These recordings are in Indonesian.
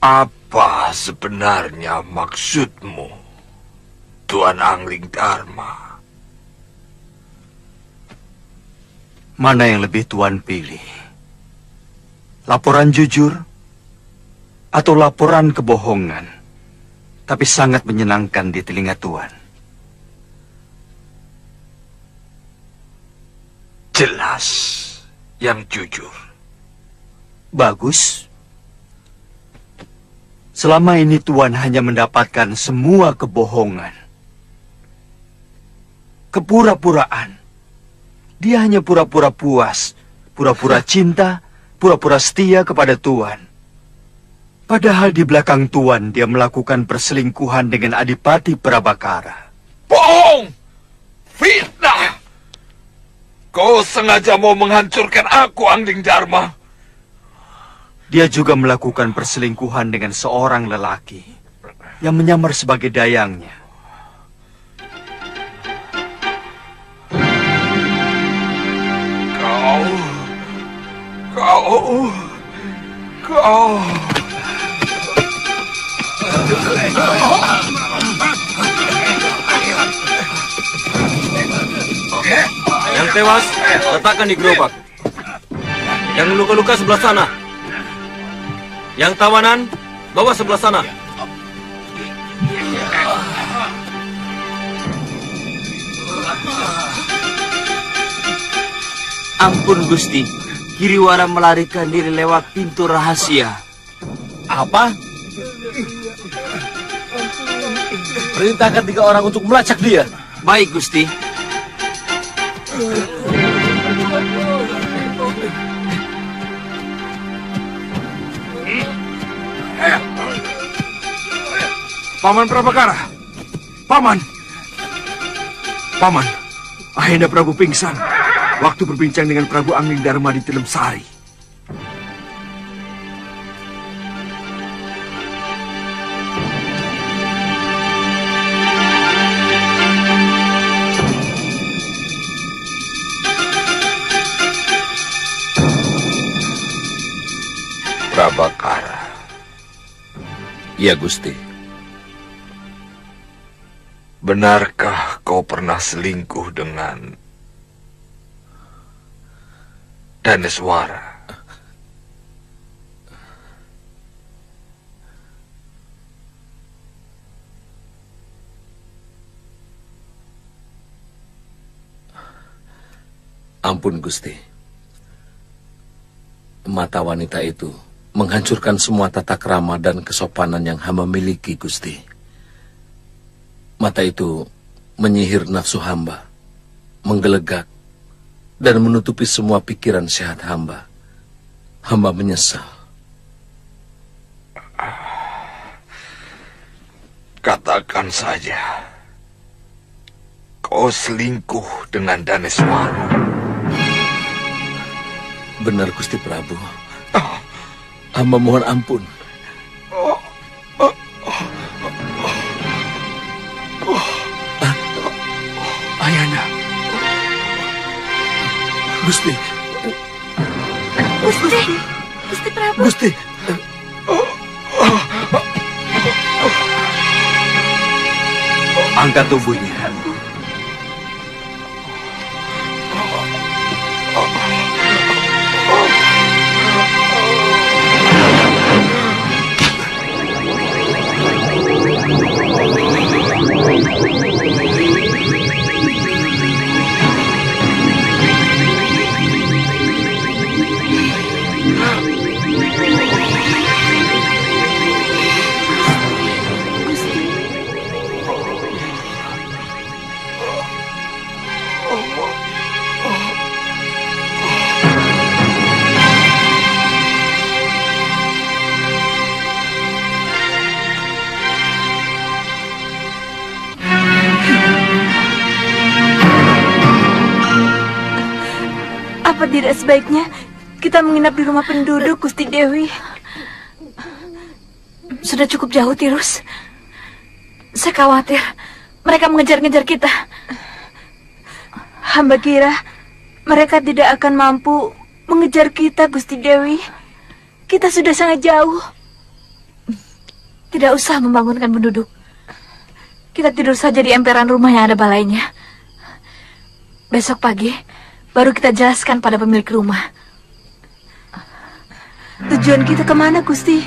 Apa sebenarnya maksudmu, Tuan Angling Dharma? Mana yang lebih Tuan pilih? Laporan jujur atau laporan kebohongan, tapi sangat menyenangkan di telinga Tuan? Jelas yang jujur. Bagus. Selama ini Tuan hanya mendapatkan semua kebohongan. Kepura-puraan. Dia hanya pura-pura puas, pura-pura cinta, pura-pura setia kepada Tuan. Padahal di belakang Tuan dia melakukan perselingkuhan dengan Adipati Prabakara. Bohong! Fitnah! Kau sengaja mau menghancurkan aku, Angling Dharma. Dia juga melakukan perselingkuhan dengan seorang lelaki yang menyamar sebagai dayangnya. Kau. Yang tewas, letakkan di gerobak. Yang luka-luka sebelah sana. Yang tawanan, bawa sebelah sana. Ampun Gusti, Kiriwara melarikan diri lewat pintu rahasia. Apa? Perintahkan 3 orang untuk melacak dia. Baik Gusti. Paman Prabakara. Paman. Paman, Ahenda Prabu pingsan waktu berbincang dengan Prabu Angling Dharma di Tilem Sari. Prabakara. Ya Gusti. Benarkah kau pernah selingkuh dengan Daneswara? Ampun Gusti. Mata wanita itu menghancurkan semua tata krama dan kesopanan yang hamba miliki, Gusti. Mata itu menyihir nafsu hamba, menggelegak, dan menutupi semua pikiran sehat hamba. Hamba menyesal. Katakan saja, kau selingkuh dengan Daneswara. Benar Gusti Prabu. Hamba mohon ampun. Ayana. Gusti. Gusti. Gusti Prabu. Gusti. Angkat tubuhnya. Apa tidak sebaiknya kita menginap di rumah penduduk, Gusti Dewi? Sudah cukup jauh, Tirus. Saya khawatir mereka mengejar-ngejar kita. Hamba kira mereka tidak akan mampu mengejar kita, Gusti Dewi. Kita sudah sangat jauh. Tidak usah membangunkan penduduk. Kita tidur saja di emperan rumah yang ada balainya. Besok pagi, baru kita jelaskan pada pemilik rumah. Tujuan kita kemana, Gusti?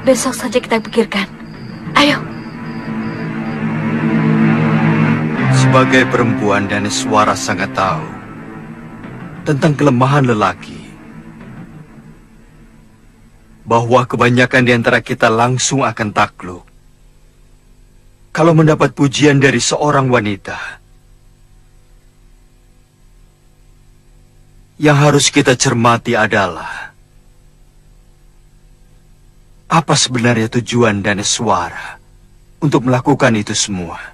Besok saja kita pikirkan. Ayo. Sebagai perempuan, Daneswara sangat tahu tentang kelemahan lelaki. Bahwa kebanyakan di antara kita langsung akan takluk kalau mendapat pujian dari seorang wanita. Yang harus kita cermati adalah apa sebenarnya tujuan Daneswara untuk melakukan itu semua.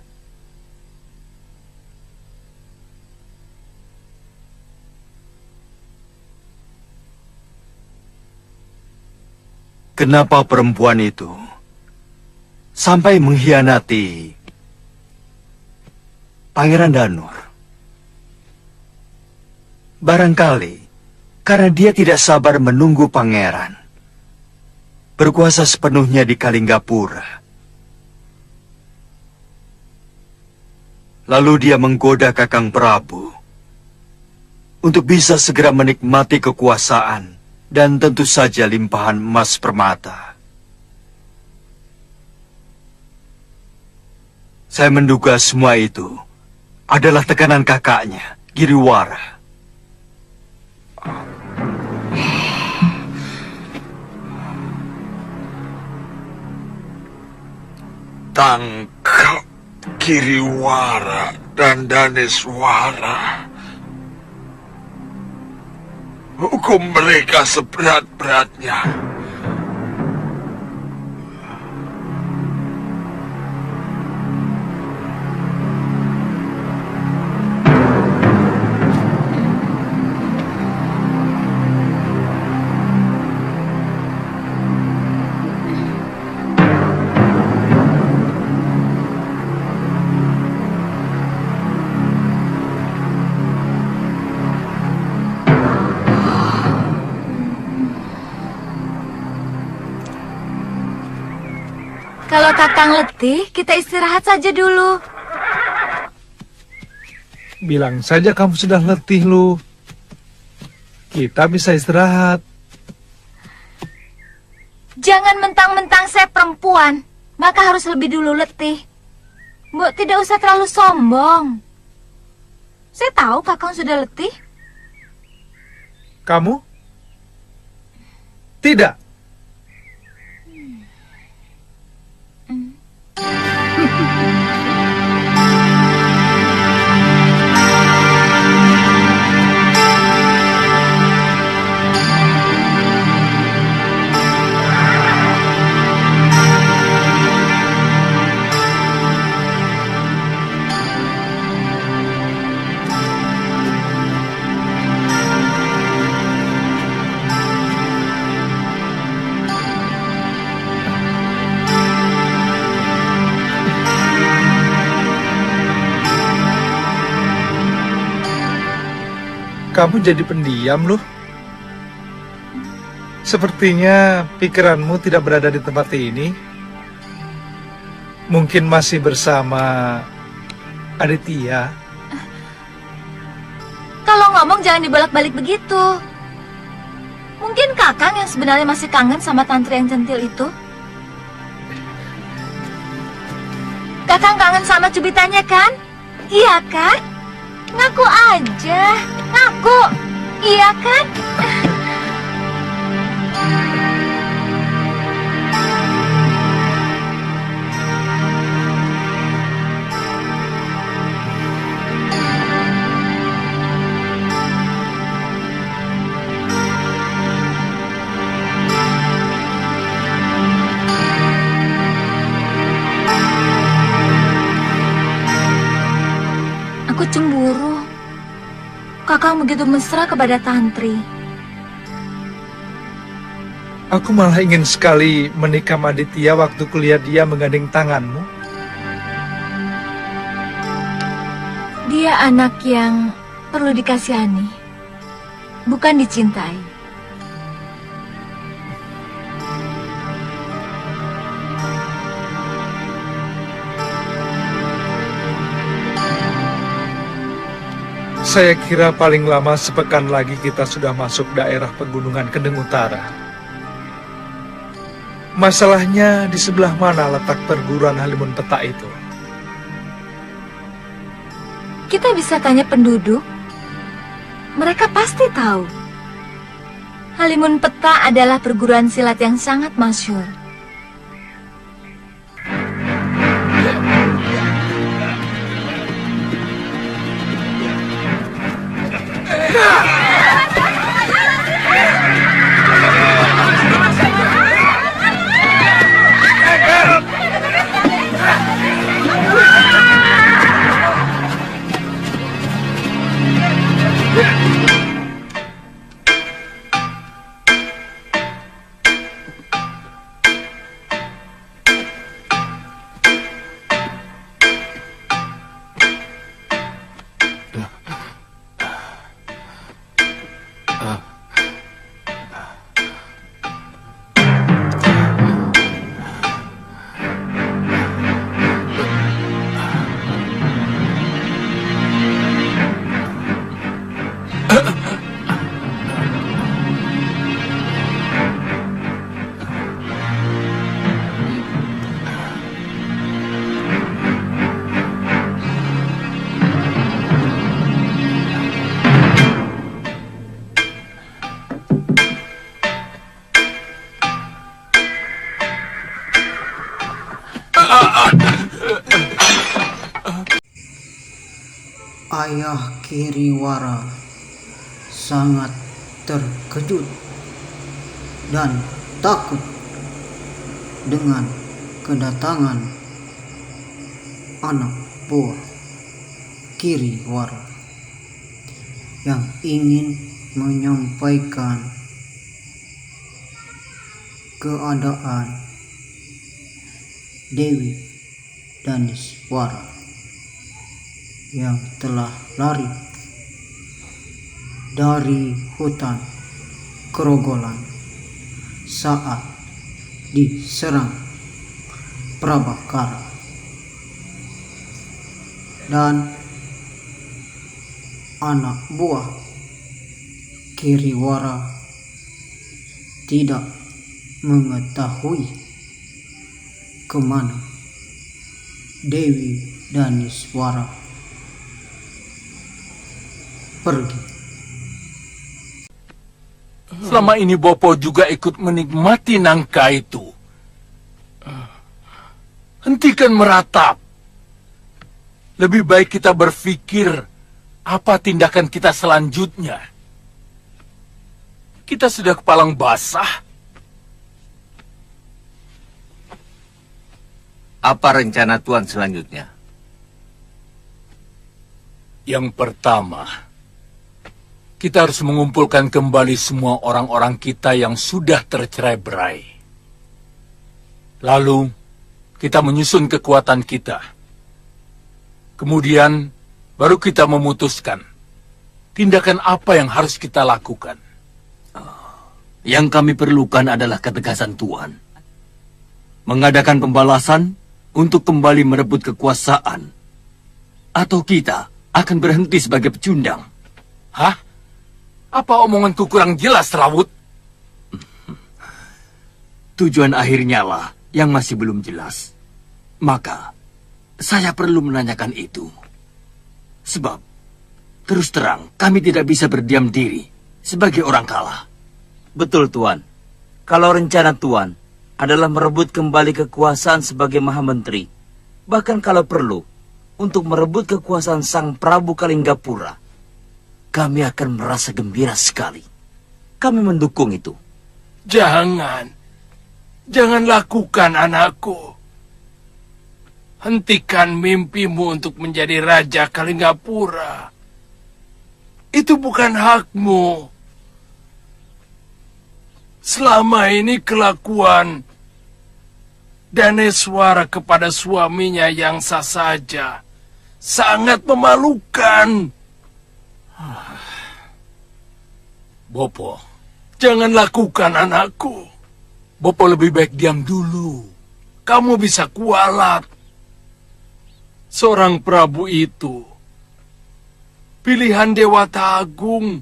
Kenapa perempuan itu sampai mengkhianati Pangeran Danur? Barangkali karena dia tidak sabar menunggu pangeran berkuasa sepenuhnya di Kalinggapura. Lalu dia menggoda Kakang Prabu untuk bisa segera menikmati kekuasaan dan tentu saja limpahan emas permata. Saya menduga semua itu adalah tekanan kakaknya, Giriwara. Tangkap Giriwara dan Daneswara. Hukum mereka seberat-beratnya. Kalau Kakang letih, kita istirahat saja dulu. Bilang saja kamu sudah letih, Lu. Kita bisa istirahat. Jangan mentang-mentang saya perempuan, maka harus lebih dulu letih. Mbok tidak usah terlalu sombong. Saya tahu Kakang sudah letih. Kamu? Tidak. Kamu jadi pendiam, Lu. Sepertinya pikiranmu tidak berada di tempat ini. Mungkin masih bersama Aditya. Kalau ngomong jangan dibolak-balik begitu. Mungkin Kakang yang sebenarnya masih kangen sama tantri yang centil itu. Kakang kangen sama cubitannya kan? Iya kan? Ngaku aja. Ngaku. Iya kan? Aku cemburu. Kakang begitu mesra kepada tantri. Aku malah ingin sekali menikah sama Aditya waktu kuliah dia menggandeng tanganmu. Dia anak yang perlu dikasihani, bukan dicintai. Saya kira paling lama sepekan lagi kita sudah masuk daerah pegunungan Kendeng Utara. Masalahnya di sebelah mana letak perguruan Halimun Peta itu? Kita bisa tanya penduduk. Mereka pasti tahu. Halimun Peta adalah perguruan silat yang sangat masyhur. Ayah Kiriwara sangat terkejut dan takut dengan kedatangan anak buah Kiriwara yang ingin menyampaikan keadaan Dewi Daniswara yang telah lari dari hutan Kerogolan saat diserang Prabakara, dan anak buah Kiriwara tidak mengetahui kemana Dewi Daniswara pergi. Selama ini Bopo juga ikut menikmati nangka itu. Hentikan meratap. Lebih baik kita berpikir apa tindakan kita selanjutnya. Kita sudah kepalang basah. Apa rencana Tuan selanjutnya? Yang pertama, kita harus mengumpulkan kembali semua orang-orang kita yang sudah tercerai-berai. Lalu, kita menyusun kekuatan kita. Kemudian, baru kita memutuskan tindakan apa yang harus kita lakukan. Yang kami perlukan adalah ketegasan Tuan. Mengadakan pembalasan untuk kembali merebut kekuasaan. Atau kita akan berhenti sebagai pecundang. Hah? Apa omonganku kurang jelas, Rawut? Tujuan akhirnya lah yang masih belum jelas. Maka, saya perlu menanyakan itu. Sebab, terus terang, kami tidak bisa berdiam diri sebagai orang kalah. Betul, Tuan. Kalau rencana Tuan adalah merebut kembali kekuasaan sebagai Maha Menteri, bahkan kalau perlu, untuk merebut kekuasaan Sang Prabu Kalinggapura, kami akan merasa gembira sekali. Kami mendukung itu. Jangan lakukan, anakku. Hentikan mimpimu untuk menjadi Raja Kalinggapura. Itu bukan hakmu. Selama ini kelakuan Daneswara kepada suaminya yang sah saja sangat memalukan. Bopo, jangan lakukan, anakku. Bopo lebih baik diam dulu. Kamu bisa kualat. Seorang Prabu itu pilihan Dewata Agung.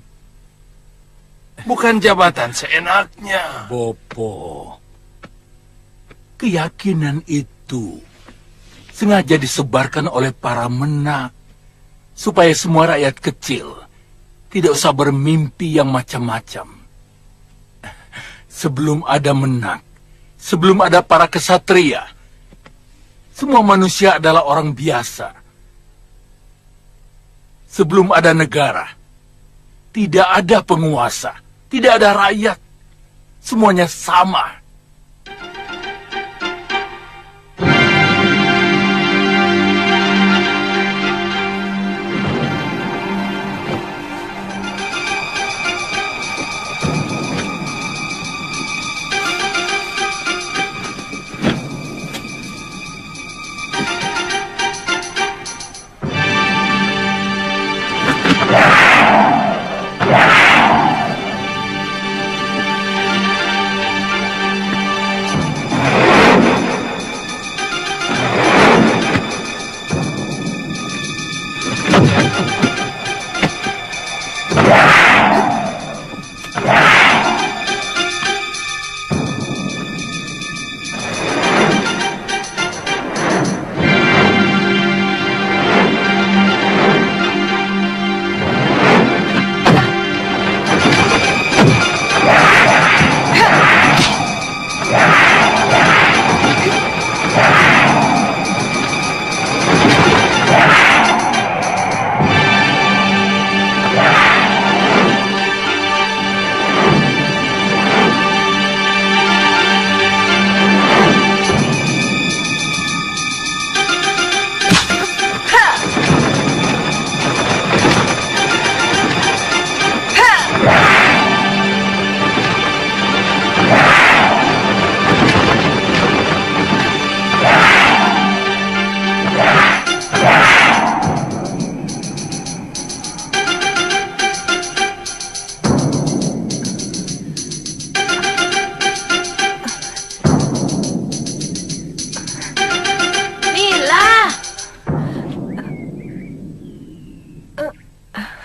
Bukan jabatan seenaknya. Bopo, keyakinan itu sengaja disebarkan oleh para menak supaya semua rakyat kecil tidak usah bermimpi yang macam-macam. Sebelum ada menak, sebelum ada para kesatria, semua manusia adalah orang biasa. Sebelum ada negara, tidak ada penguasa, tidak ada rakyat. Semuanya sama.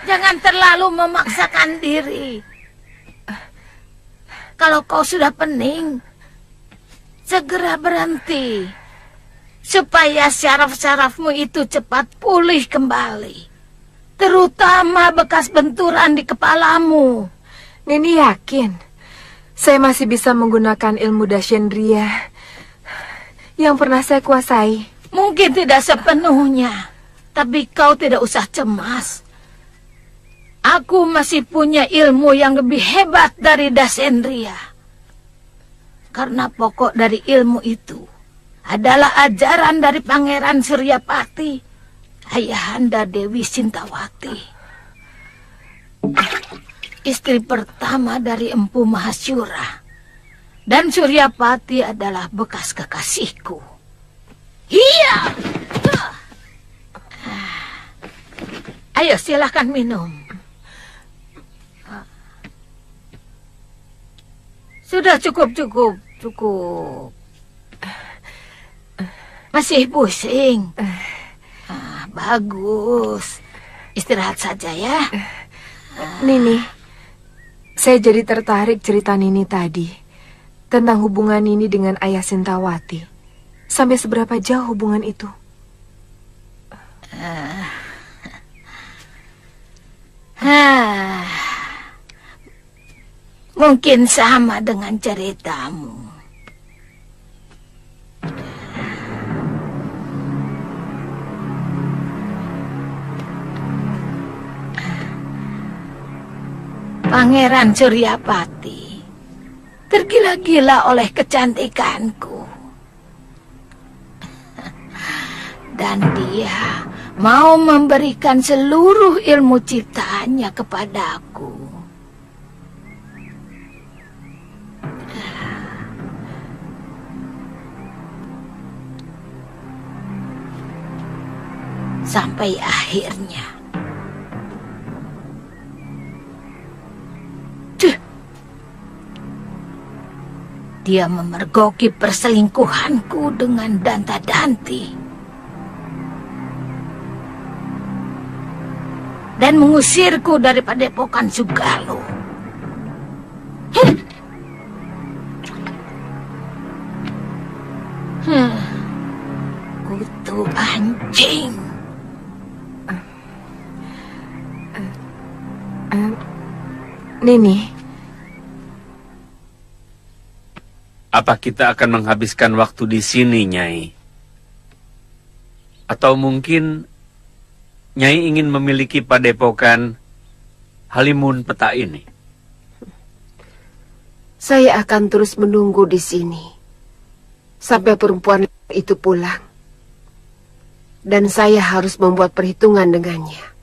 Jangan terlalu memaksakan diri. Kalau kau sudah pening, segera berhenti. Supaya syaraf-syarafmu itu cepat pulih kembali. Terutama bekas benturan di kepalamu. Nini yakin saya masih bisa menggunakan ilmu Dashendriya yang pernah saya kuasai. Mungkin tidak sepenuhnya, tapi kau tidak usah cemas. Aku masih punya ilmu yang lebih hebat dari Dashendriya. Karena pokok dari ilmu itu adalah ajaran dari Pangeran Suryapati, ayahanda Dewi Sintawati, istri pertama dari Empu Mahasyura. Dan Suryapati adalah bekas kekasihku. Iya. Ayo silahkan minum. Sudah cukup. Masih pusing? Bagus. Istirahat saja ya. Nini, saya jadi tertarik cerita Nini tadi tentang hubungan Nini dengan ayah Sintawati. Sampai seberapa jauh hubungan itu? Mungkin sama dengan ceritamu. Pangeran Suryapati tergila-gila oleh kecantikanku. Dan dia mau memberikan seluruh ilmu ciptaannya kepadaku. Sampai akhirnya dia memergoki perselingkuhanku dengan Danta Danti. dan mengusirku dari padepokan Sugaluh. Kutu anjing. Nini, apa kita akan menghabiskan waktu di sini, Nyai? Atau mungkin Nyai ingin memiliki padepokan Halimun Peta ini? Saya akan terus menunggu di sini sampai perempuan itu pulang. Dan saya harus membuat perhitungan dengannya.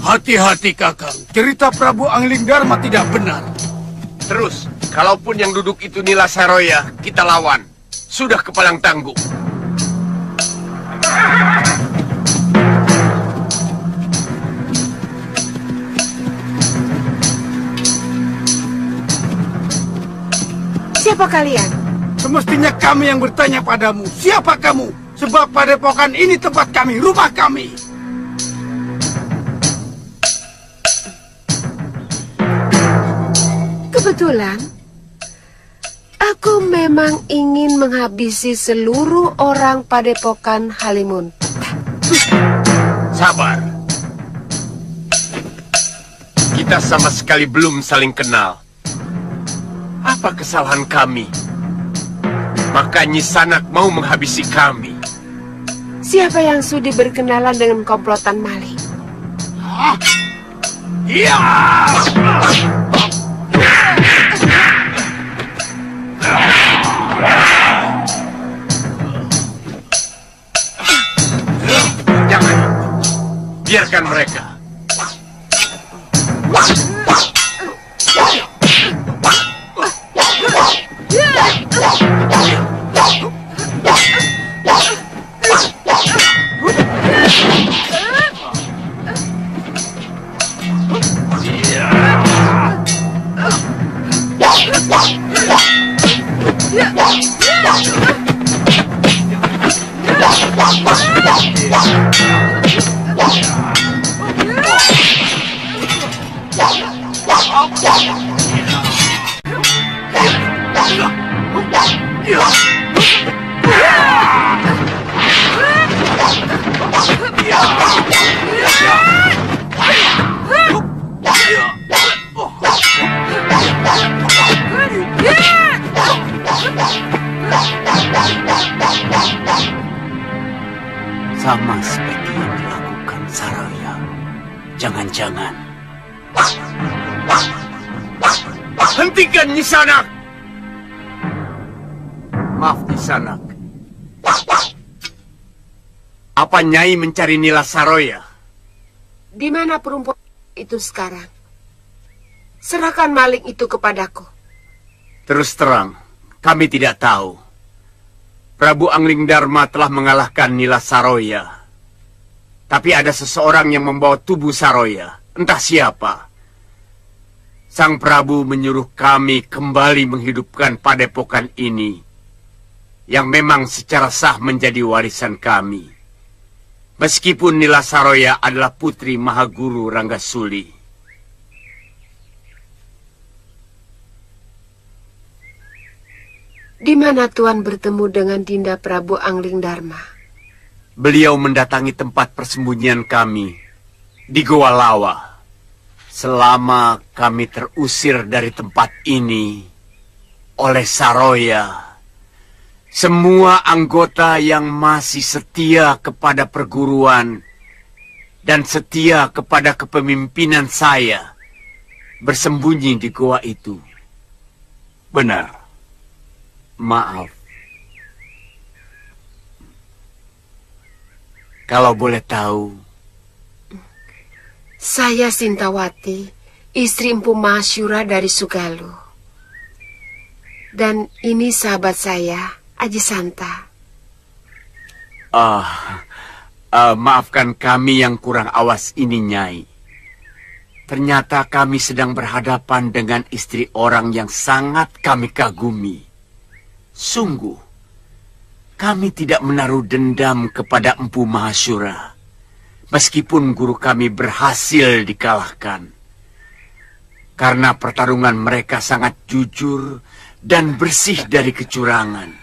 Hati-hati Kakang, cerita Prabu Angling Dharma tidak benar. Terus, kalaupun yang duduk itu Nila Saroya, kita lawan. Sudah kepalang tangguh. Siapa kalian? Semestinya kami yang bertanya padamu. Siapa kamu? Sebab padepokan ini tempat kami, rumah kami. Kebetulan, aku memang ingin menghabisi seluruh orang padepokan Halimun. Sabar. Kita sama sekali belum saling kenal. Apa kesalahan kami? Maka Nyi Sanak mau menghabisi kami. Siapa yang sudi berkenalan dengan komplotan maling? Iya! Jangan. Biarkan mereka. Sama seperti yang dilakukan Saroya. Jangan-jangan. Hentikan Nyi Sanak! Maaf Nyi Sanak. Apa Nyai mencari Nila Saroya? Di mana perempuan itu sekarang? Serahkan maling itu kepadaku. Terus terang, kami tidak tahu. Prabu Angling Dharma telah mengalahkan Nila Saroya. Tapi ada seseorang yang membawa tubuh Saroya. Entah siapa. Sang Prabu menyuruh kami kembali menghidupkan padepokan ini. Yang memang secara sah menjadi warisan kami. Meskipun Nila Saroya adalah putri Mahaguru Ranggasuli. Di mana Tuan bertemu dengan Dinda Prabu Angling Dharma? Beliau mendatangi tempat persembunyian kami di Goa Lawa. Selama kami terusir dari tempat ini oleh Saroya, semua anggota yang masih setia kepada perguruan dan setia kepada kepemimpinan saya bersembunyi di goa itu. Benar. Maaf. Kalau boleh tahu. Saya Sintawati, istri Empu Mahasyura dari Sugalu. Dan ini sahabat saya, Aji Santa. Maafkan kami yang kurang awas ini, Nyai. Ternyata kami sedang berhadapan dengan istri orang yang sangat kami kagumi. Sungguh, kami tidak menaruh dendam kepada Empu Mahasyura. Meskipun guru kami berhasil dikalahkan. Karena pertarungan mereka sangat jujur dan bersih dari kecurangan.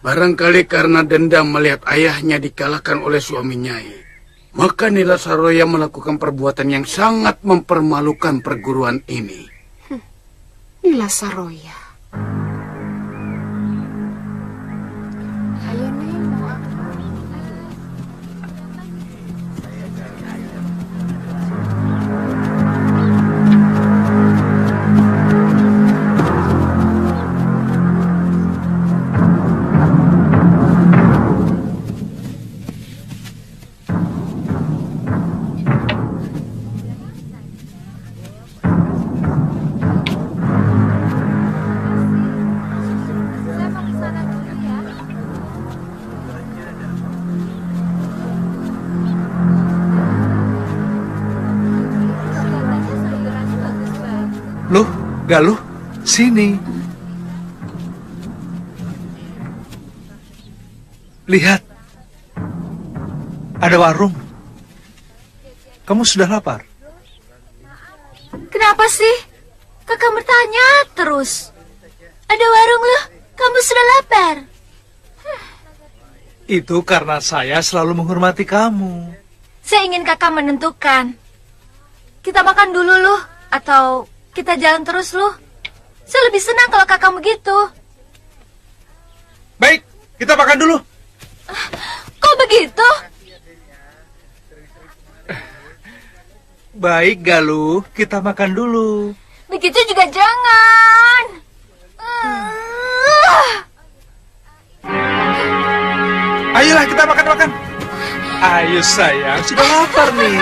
Barangkali karena dendam melihat ayahnya dikalahkan oleh suami Nyai, maka Nila Saroya melakukan perbuatan yang sangat mempermalukan perguruan ini. Nila Saroya. Loh, Galuh, sini. Lihat. Ada warung. Kamu sudah lapar? Kenapa sih? Kakak bertanya terus. Ada warung loh, kamu sudah lapar. Itu karena saya selalu menghormati kamu. Saya ingin kakak menentukan. Kita makan dulu loh, atau kita jalan terus loh. Saya lebih senang kalau kakak begitu. Baik, kita makan dulu. Kok begitu? Baik, Galuh, kita makan dulu. Begitu juga jangan. Ayolah kita makan-makan. Ayo sayang, sudah lapar nih.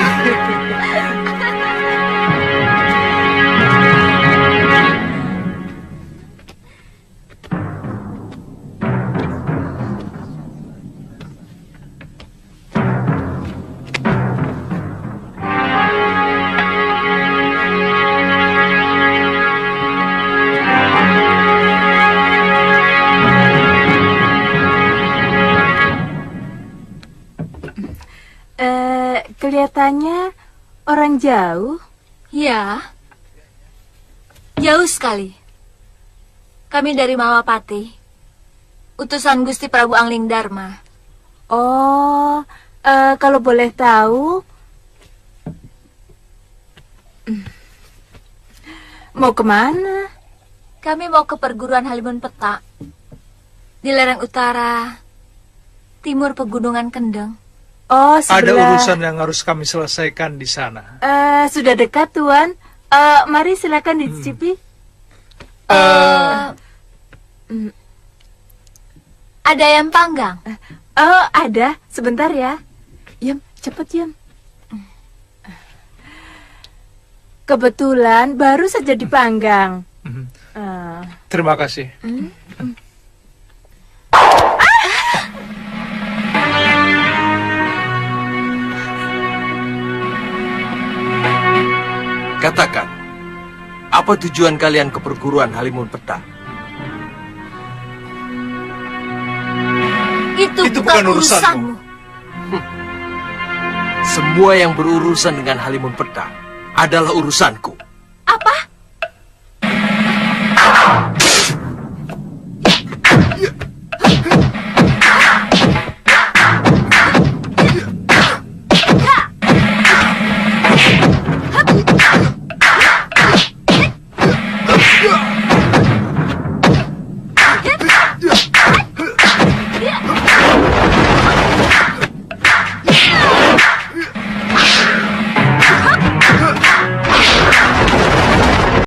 Kelihatannya orang jauh. Ya, jauh sekali. Kami dari Mawapati, utusan Gusti Prabu Angling Dharma. Oh, kalau boleh tahu, mau kemana? Kami mau ke perguruan Halimun Petak, di lereng utara, timur Pegunungan Kendeng. Oh, ada urusan yang harus kami selesaikan di sana. Sudah dekat, Tuan. Mari silakan dicicipi. Ada ayam panggang? Oh, ada. Sebentar ya. Yam, cepet Yam. Kebetulan baru saja dipanggang. Terima kasih. Katakan, apa tujuan kalian ke perguruan Halimun Petak? Itu bukan urusanmu. Semua yang berurusan dengan Halimun Petak adalah urusanku.